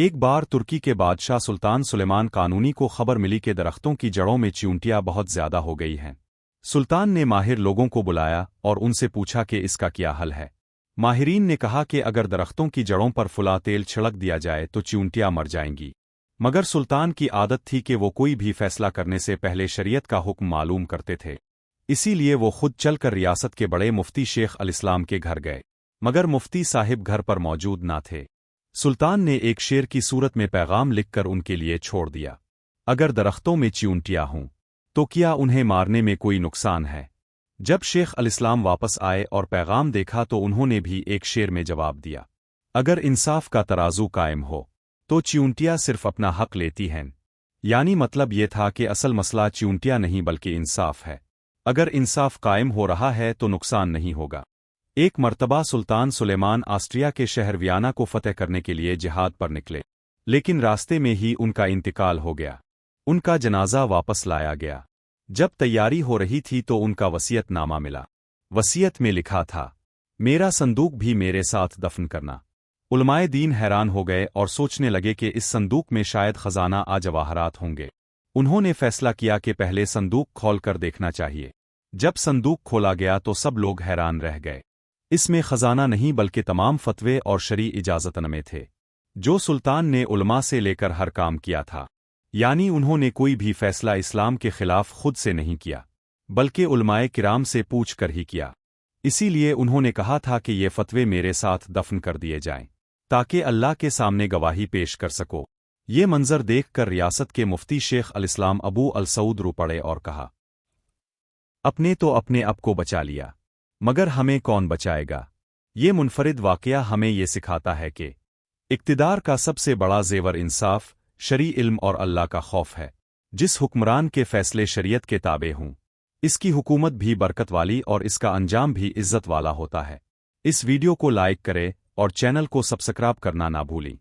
ایک बार तुर्की के बादशाह सुल्तान सुलेमान कानूनी को खबर मिली कि दरख्तों की जड़ों में चींटियां बहुत ज्यादा हो गई हैं। सुल्तान ने माहिर लोगों को बुलाया और उनसे पूछा कि इसका क्या हल है। माहिरीन ने कहा कि अगर दरख्तों की जड़ों पर फुला तेल छिड़क दिया जाए तो चींटियां मर जाएंगी। मगर सुल्तान की आदत थी कि वो कोई भी फैसला करने से पहले शरीयत का हुक्म मालूम करते थे। इसीलिए वो खुद चलकर रियासत के बड़े मुफ्ती शेख अल इस्लाम के घर गए, मगर मुफ्ती साहिब घर पर मौजूद ना थे। सुल्तान ने एक शेर की सूरत में पैगाम लिखकर उनके लिए छोड़ दिया, अगर दरख्तों में चींटियां हों तो क्या उन्हें मारने में कोई नुकसान है। जब शेख अल इस्लाम वापस आए और पैगाम देखा तो उन्होंने भी एक शेर में जवाब दिया, अगर इंसाफ का तराजू कायम हो तो चींटियां सिर्फ अपना हक लेती हैं। यानी मतलब ये था कि असल मसला चींटियां नहीं बल्कि इंसाफ है। अगर इंसाफ कायम हो रहा है तो नुकसान नहीं होगा। एक मर्तबा सुल्तान सुलेमान ऑस्ट्रिया के शहर वियना को फतह करने के लिए जिहाद पर निकले, लेकिन रास्ते में ही उनका इंतकाल हो गया। उनका जनाजा वापस लाया गया। जब तैयारी हो रही थी तो उनका वसीयतनामा मिला। वसीयत में लिखा था, मेरा संदूक भी मेरे साथ दफन करना। उलमाए दीन हैरान हो गए और सोचने लगे कि इस संदूक में शायद खजाना जवाहरात होंगे। उन्होंने फैसला किया कि पहले संदूक खोलकर देखना चाहिए। जब संदूक खोला गया तो सब लोग हैरान रह गए। इसमें खजाना नहीं बल्कि तमाम फतवे और शरई इजाज़तनामे थे, जो सुल्तान ने उलमा से लेकर हर काम किया था। यानी उन्होंने कोई भी फैसला इस्लाम के खिलाफ खुद से नहीं किया, बल्कि उलमाए किराम से पूछ कर ही किया। इसीलिए उन्होंने कहा था कि ये फतवे मेरे साथ दफन कर दिए जाएं, ताकि अल्लाह के सामने गवाही पेश कर सको। ये मंजर देखकर रियासत के मुफ्ती शेख अल इस्लाम अबू अल सऊद रो पड़े और कहा, अपने तो अपने आप को बचा लिया, मगर हमें कौन बचाएगा। ये मुनफरिद वाकया हमें ये सिखाता है कि इक्तिदार का सबसे बड़ा जेवर इंसाफ, शरई इल्म और अल्लाह का खौफ है। जिस हुक्मरान के फैसले शरीयत के ताबे हों, इसकी हुकूमत भी बरकत वाली और इसका अंजाम भी इज्जत वाला होता है। इस वीडियो को लाइक करें और चैनल को सब्सक्राइब करना ना भूलें।